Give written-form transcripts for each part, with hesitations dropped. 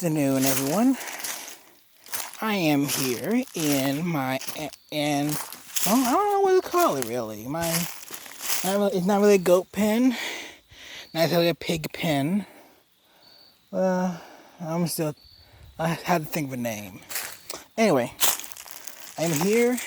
afternoon, everyone. I am here in my well, I don't know what to call it really. It's not really a goat pen, not necessarily a pig pen. I had to think of a name. Anyway, I'm here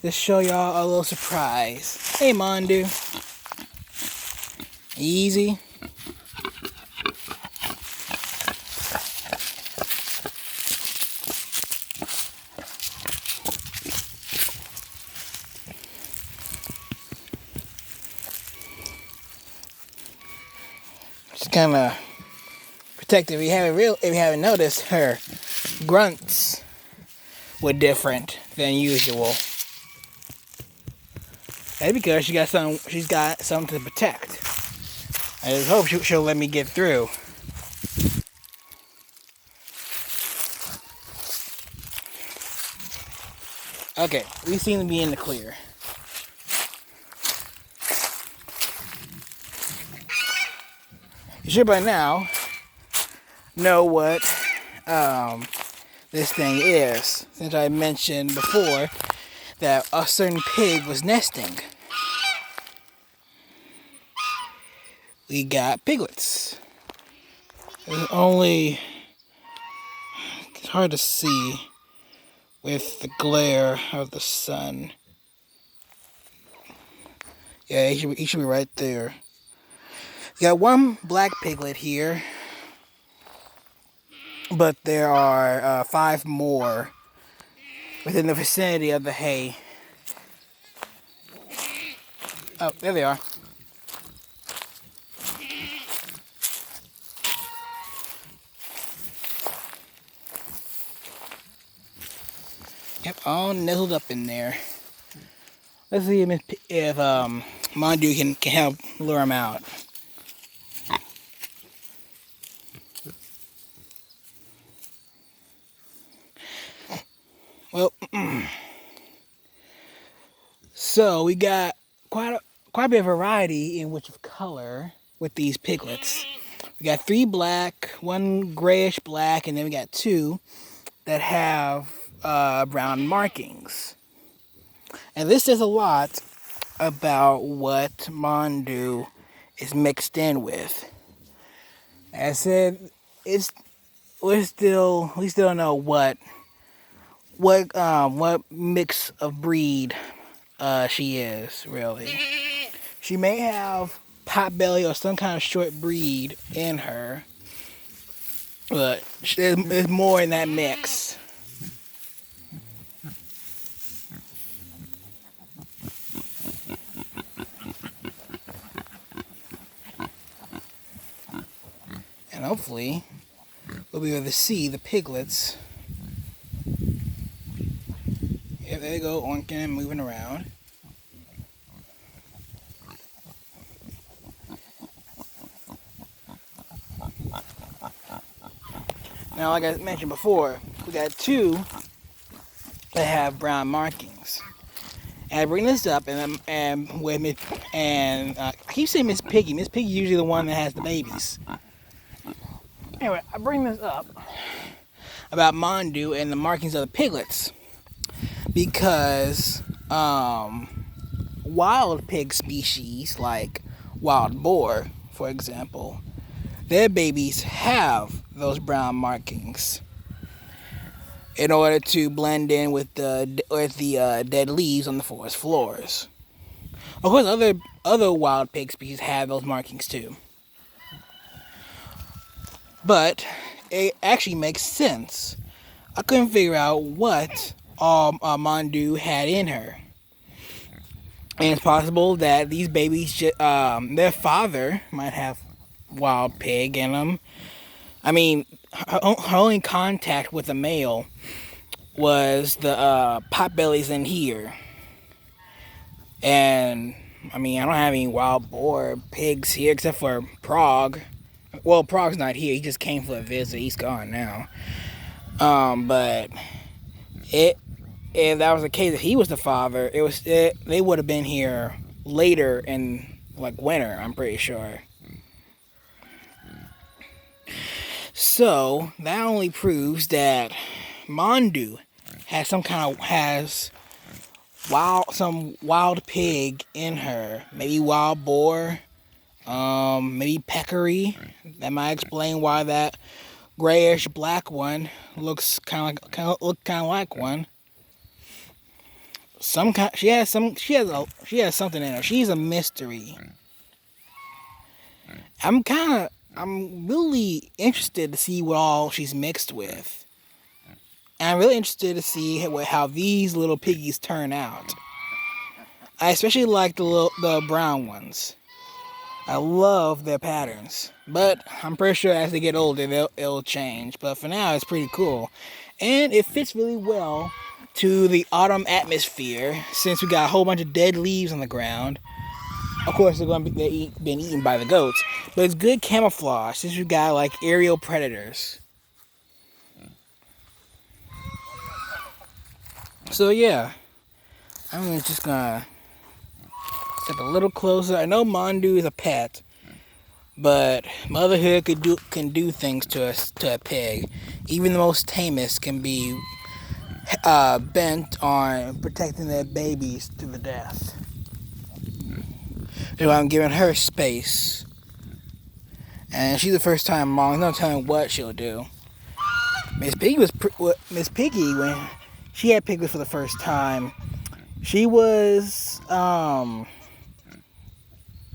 to show y'all a little surprise. Hey, Mandu. Easy. Just kind of protective. If you haven't noticed, her grunts were different than usual. That's because she's got something to protect. I just hope she'll let me get through. Okay, we seem to be in the clear. You should by now know what this thing is, since I mentioned before that a certain pig was nesting. We got piglets. It's hard to see with the glare of the sun. Yeah, he should be right there. We got one black piglet here, but there are 5 more within the vicinity of the hay. Oh, there they are. Yep, all nestled up in there. Let's see if Mandu can help lure them out. Well, so we got quite a bit of variety in which of color with these piglets. We got 3 black, 1 grayish black, and then we got 2 that have brown markings. And this says a lot about what Mandu is mixed in with. As I said, we still don't know what mix of breed she is really. She may have potbelly or some kind of short breed in her, but there's more in that mix. And hopefully we'll be able to see the piglets. Yeah, there they go, oinking and moving around. Now, like I mentioned before, we got 2 that have brown markings. And I bring this up, and I keep saying Miss Piggy. Miss Piggy's usually the one that has the babies. Anyway, I bring this up about Mandu and the markings of the piglets because wild pig species like wild boar, for example, their babies have those brown markings in order to blend in with the dead leaves on the forest floors. Of course, other wild pig species have those markings too. But it actually makes sense. I couldn't figure out what Mandu had in her. And it's possible that these babies, their father might have wild pig in them. I mean, her only contact with a male was the potbellies in here. And, I mean, I don't have any wild boar pigs here except for Prague. Well, Prague's not here. He just came for a visit. He's gone now. But if that was the case, if he was the father, they would have been here later in like winter. I'm pretty sure. So that only proves that Mandu has some wild pig in her. Maybe wild boar, maybe peccary. That might explain why that grayish black one looks kind of like one. She has something in her. She's a mystery. I'm really interested to see what all she's mixed with. And I'm really interested to see how these little piggies turn out. I especially like the brown ones. I love their patterns. But I'm pretty sure as they get older, it'll change. But for now, it's pretty cool. And it fits really well to the autumn atmosphere since we got a whole bunch of dead leaves on the ground. Of course, they're going to be being eaten by the goats. But it's good camouflage since we got like aerial predators. So yeah, I'm just gonna step a little closer. I know Mandu is a pet, but motherhood can do things to a pig. Even the most tamest can be bent on protecting their babies to the death. So I'm giving her space, and she's a first time mom. No telling what she'll do. Miss Piggy when she had Piglet for the first time. She was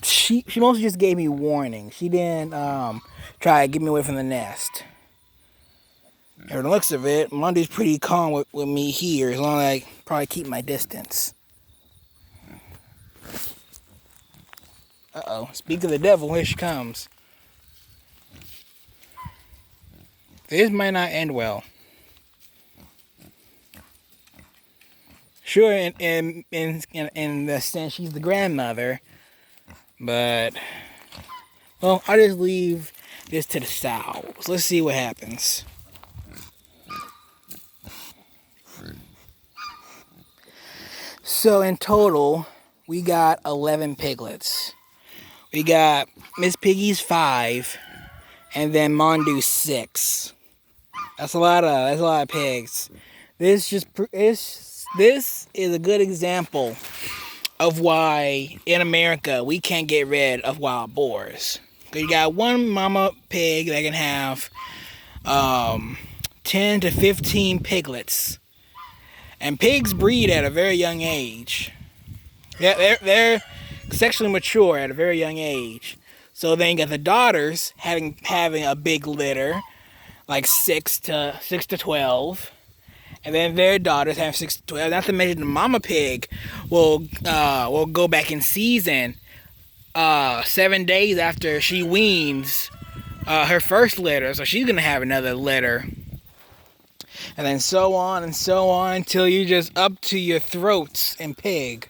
she mostly just gave me warning. She didn't try to get me away from the nest. From the looks of it, Mandu's pretty calm with me here, as long as I probably keep my distance. Uh-oh, speak of the devil, here she comes. This might not end well. Sure, in the sense she's the grandmother, but, well, I'll just leave this to the sows. Let's see what happens. So in total, we got 11 piglets. We got Miss Piggy's 5, and then Mandu 6. That's a lot of pigs. This is a good example of why in America we can't get rid of wild boars. You got one mama pig that can have 10 to 15 piglets. And pigs breed at a very young age. They're sexually mature at a very young age. So then you got the daughters having a big litter, like 6 to 12. And then their daughters have 6 to 12. Not to mention the mama pig will go back in season 7 days after she weans her first litter. So she's going to have another litter. And then so on until you're just up to your throats in pig.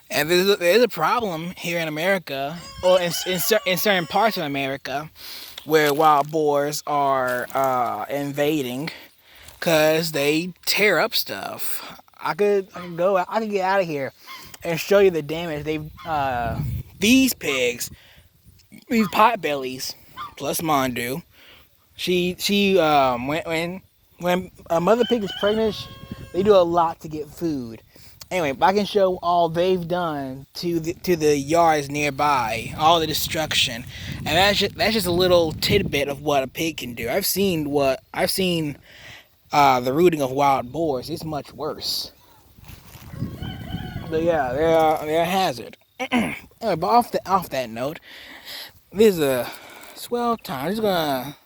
And there's a problem here in America, or in certain parts of America, where wild boars are invading, cause they tear up stuff. I could get out of here and show you the damage these pigs, these pot bellies, plus Mandu. When a mother pig is pregnant, they do a lot to get food. Anyway, I can show all they've done to the yards nearby, all the destruction, and that's just a little tidbit of what a pig can do. I've seen the rooting of wild boars. It's much worse. But yeah, they're a hazard. Anyway, but off that note, this is a swell time. I'm just gonna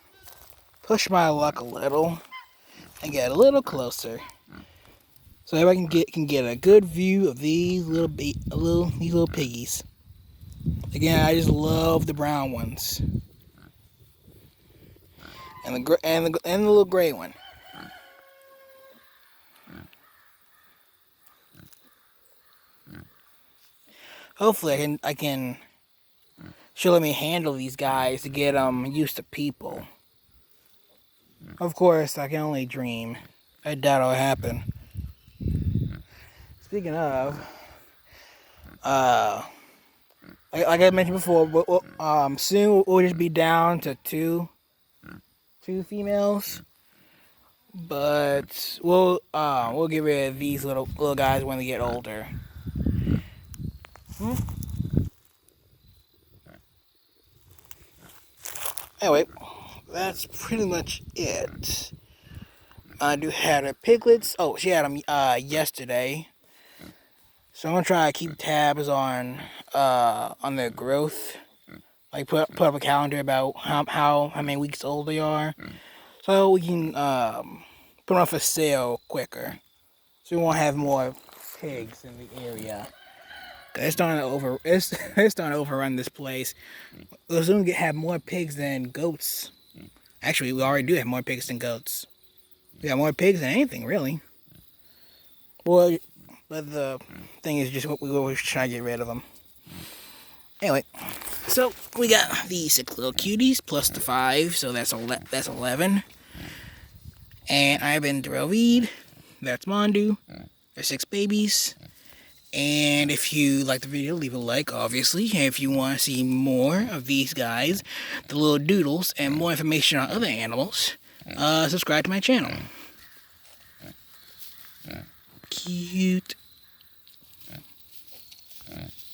push my luck a little and get a little closer, so everybody can get a good view of these little piggies. Again, I just love the brown ones, and the little gray one. Hopefully, I can she'll let me handle these guys to get used to people. Of course, I can only dream. I doubt it'll happen. Speaking of, like I mentioned before, soon we'll just be down to two females. But we'll get rid of these little guys when they get older. Hmm? Anyway, that's pretty much it. I do have the piglets. Oh, she had them yesterday. So I'm gonna try to keep tabs on their growth. Like put up a calendar about how many weeks old they are, so we can put them up for sale quicker. So we won't have more pigs in the area. It's starting to it's starting to overrun this place. We'll soon have more pigs than goats. Actually, we already do have more pigs than goats. We got more pigs than anything, really. Well, but the thing is just what we always try to get rid of them. Anyway, so we got these 6 little cuties plus the 5, so that's 11. And I've been Drovid. That's Mandu. There's 6 babies. And if you like the video, leave a like, obviously. And if you want to see more of these guys, the little doodles, and more information on other animals, subscribe to my channel. Cute.